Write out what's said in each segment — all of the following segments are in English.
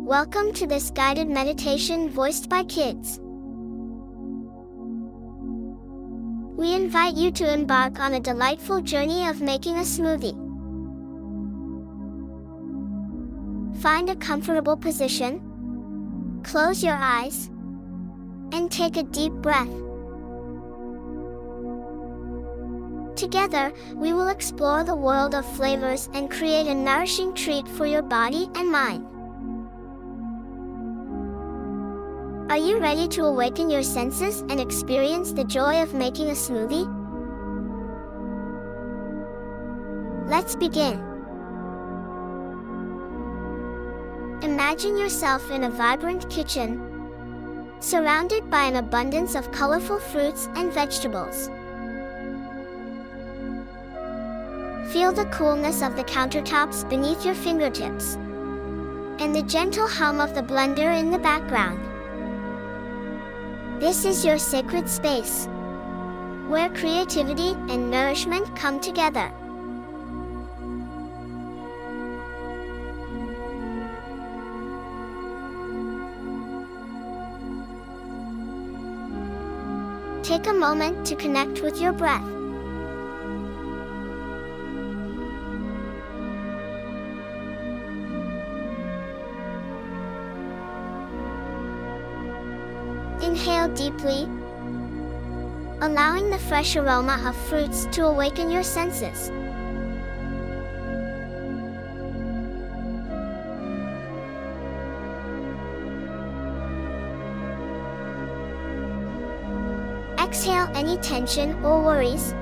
Welcome to this guided meditation voiced by kids. We invite you to embark on a delightful journey of making a smoothie. Find a comfortable position, close your eyes, and take a deep breath. Together, we will explore the world of flavors and create a nourishing treat for your body and mind. Are you ready to awaken your senses and experience the joy of making a smoothie? Let's begin. Imagine yourself in a vibrant kitchen, surrounded by an abundance of colorful fruits and vegetables. Feel the coolness of the countertops beneath your fingertips, and the gentle hum of the blender in the background. This is your sacred space, where creativity and nourishment come together. Take a moment to connect with your breath. Inhale deeply, allowing the fresh aroma of fruits to awaken your senses. Exhale any tension or worries,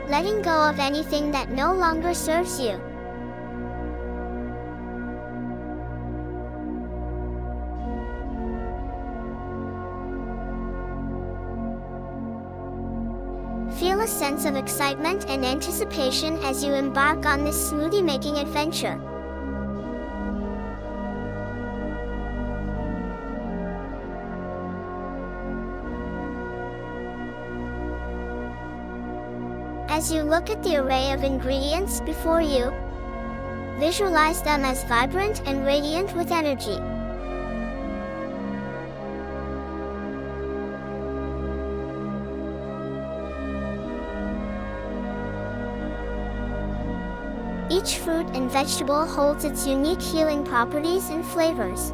letting go of anything that no longer serves you. Feel a sense of excitement and anticipation as you embark on this smoothie-making adventure. As you look at the array of ingredients before you, visualize them as vibrant and radiant with energy. Each fruit and vegetable holds its unique healing properties and flavors,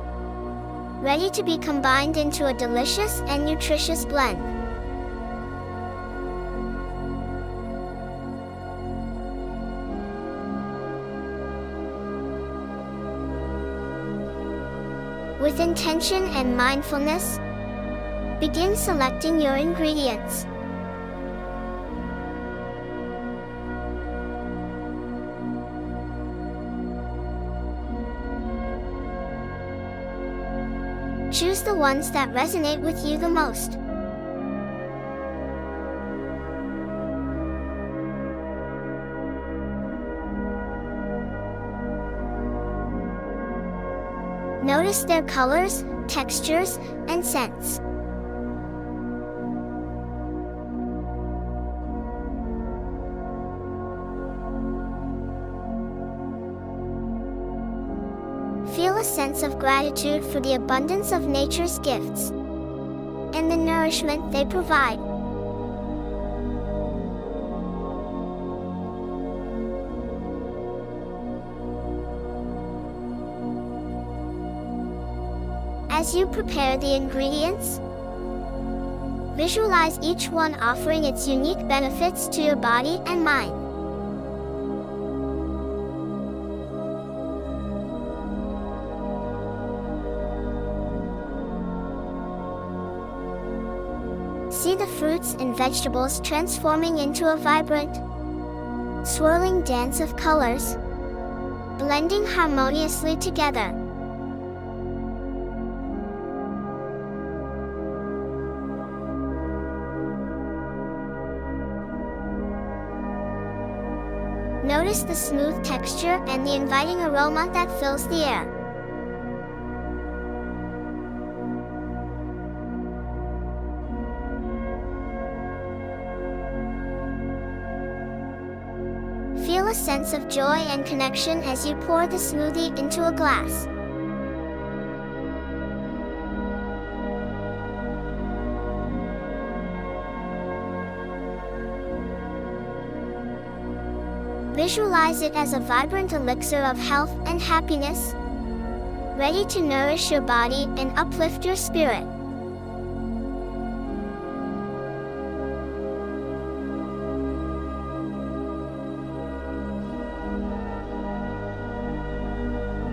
ready to be combined into a delicious and nutritious blend. With intention and mindfulness, begin selecting your ingredients. Choose the ones that resonate with you the most. Notice their colors, textures, and scents. Feel a sense of gratitude for the abundance of nature's gifts and the nourishment they provide. As you prepare the ingredients, visualize each one offering its unique benefits to your body and mind. See the fruits and vegetables transforming into a vibrant, swirling dance of colors, blending harmoniously together. Notice the smooth texture and the inviting aroma that fills the air. Feel a sense of joy and connection as you pour the smoothie into a glass. Visualize it as a vibrant elixir of health and happiness, ready to nourish your body and uplift your spirit.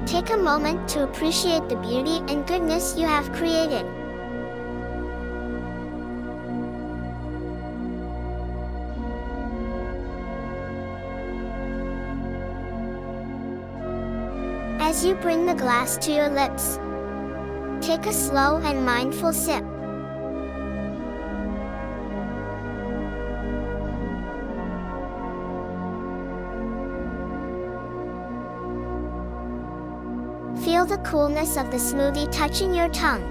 Take a moment to appreciate the beauty and goodness you have created. As you bring the glass to your lips, take a slow and mindful sip. Feel the coolness of the smoothie touching your tongue,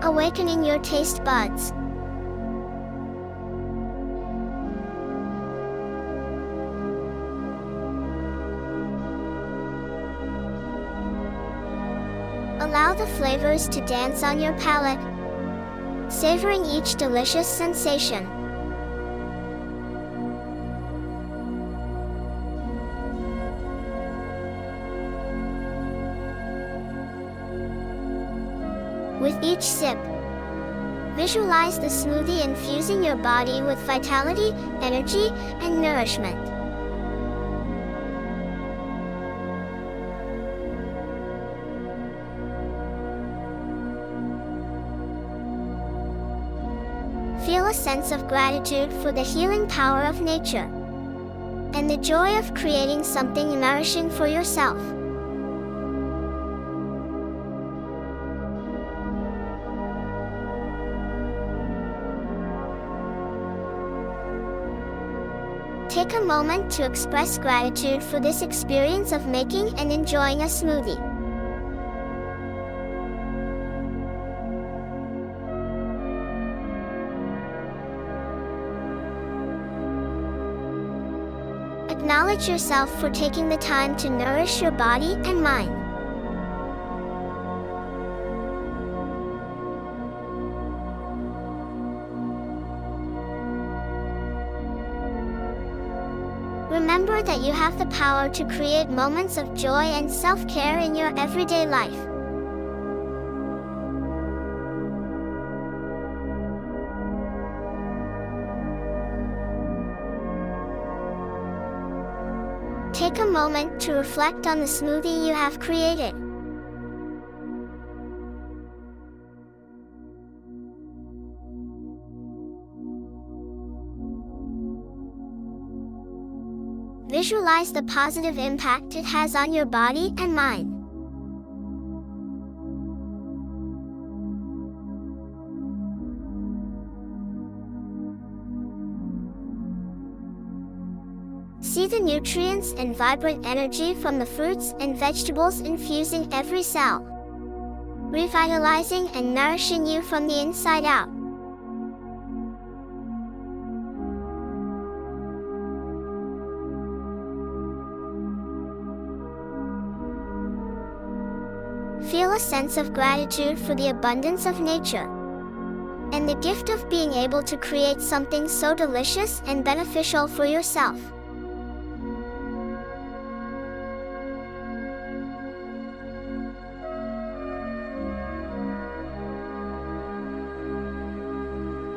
awakening your taste buds. Allow the flavors to dance on your palate, savoring each delicious sensation. With each sip, visualize the smoothie infusing your body with vitality, energy, and nourishment. Feel a sense of gratitude for the healing power of nature and the joy of creating something nourishing for yourself. Take a moment to express gratitude for this experience of making and enjoying a smoothie. Acknowledge yourself for taking the time to nourish your body and mind. Remember that you have the power to create moments of joy and self-care in your everyday life. Take a moment to reflect on the smoothie you have created. Visualize the positive impact it has on your body and mind. See the nutrients and vibrant energy from the fruits and vegetables infusing every cell, revitalizing and nourishing you from the inside out. Feel a sense of gratitude for the abundance of nature and the gift of being able to create something so delicious and beneficial for yourself.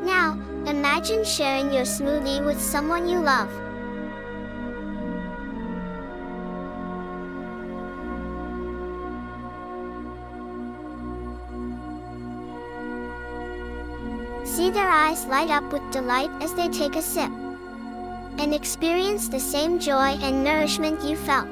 Now, imagine sharing your smoothie with someone you love. See their eyes light up with delight as they take a sip and experience the same joy and nourishment you felt.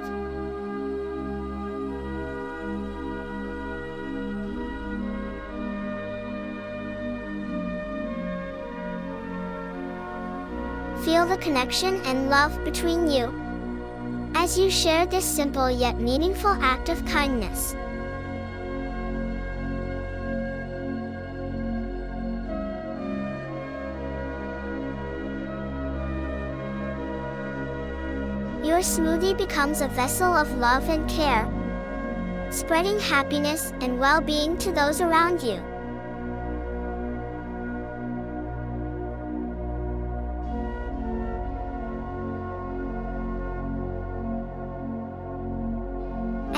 Feel the connection and love between you as you share this simple yet meaningful act of kindness. Your smoothie becomes a vessel of love and care, spreading happiness and well-being to those around you.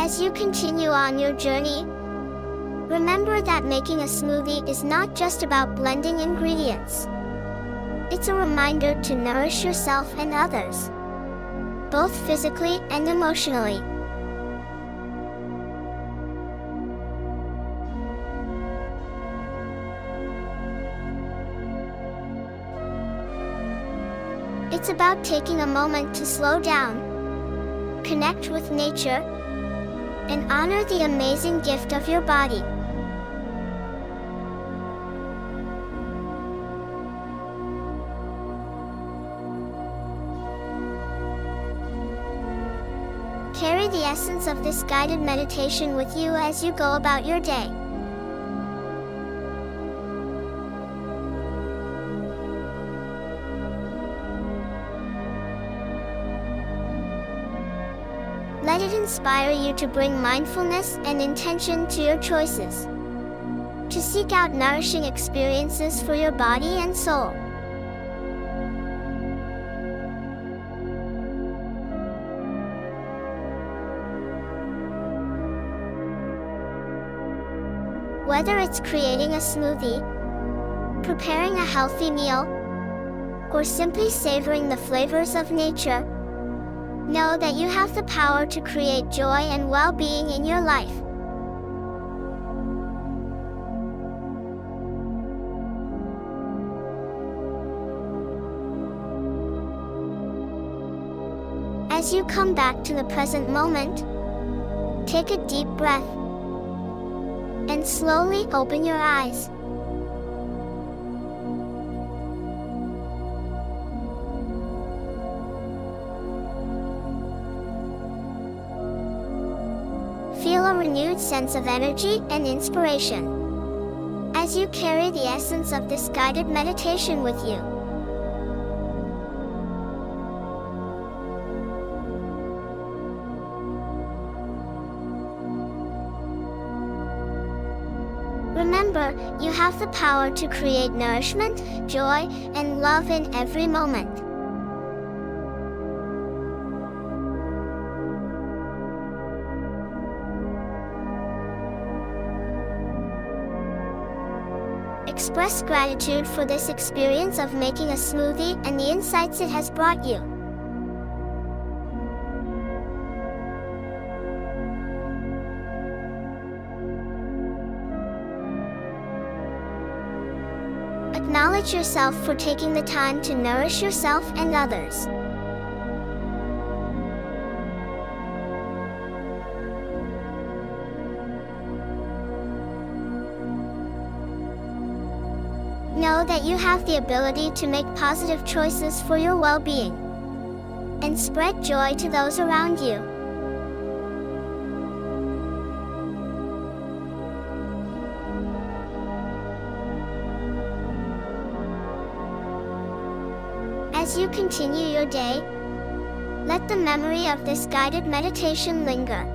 As you continue on your journey, remember that making a smoothie is not just about blending ingredients. It's a reminder to nourish yourself and others, both physically and emotionally. It's about taking a moment to slow down, connect with nature, and honor the amazing gift of your body. Carry the essence of this guided meditation with you as you go about your day. Let it inspire you to bring mindfulness and intention to your choices, to seek out nourishing experiences for your body and soul. Whether it's creating a smoothie, preparing a healthy meal, or simply savoring the flavors of nature, know that you have the power to create joy and well-being in your life. As you come back to the present moment, take a deep breath and slowly open your eyes. Feel a renewed sense of energy and inspiration as you carry the essence of this guided meditation with you. Remember, you have the power to create nourishment, joy, and love in every moment. Express gratitude for this experience of making a smoothie and the insights it has brought you. Acknowledge yourself for taking the time to nourish yourself and others. Know that you have the ability to make positive choices for your well-being and spread joy to those around you. As you continue your day, let the memory of this guided meditation linger.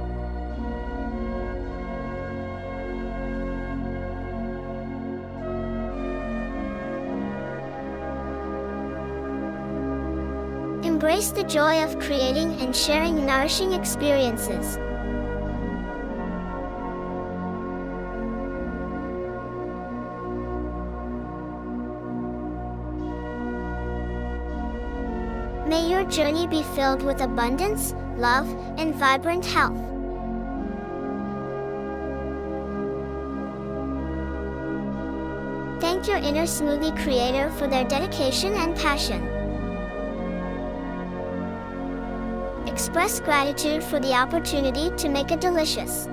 Embrace the joy of creating and sharing nourishing experiences. May your journey be filled with abundance, love, and vibrant health. Thank your inner smoothie creator for their dedication and passion. Express gratitude for the opportunity to make a delicious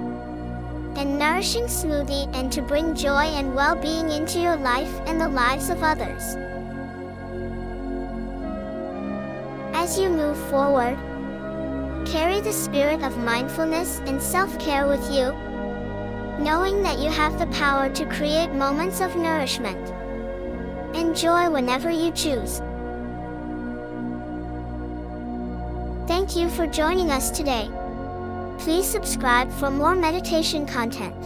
and nourishing smoothie and to bring joy and well-being into your life and the lives of others. As you move forward, carry the spirit of mindfulness and self-care with you, knowing that you have the power to create moments of nourishment and joy whenever you choose. Thank you for joining us today. Please subscribe for more meditation content.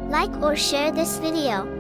Like or share this video.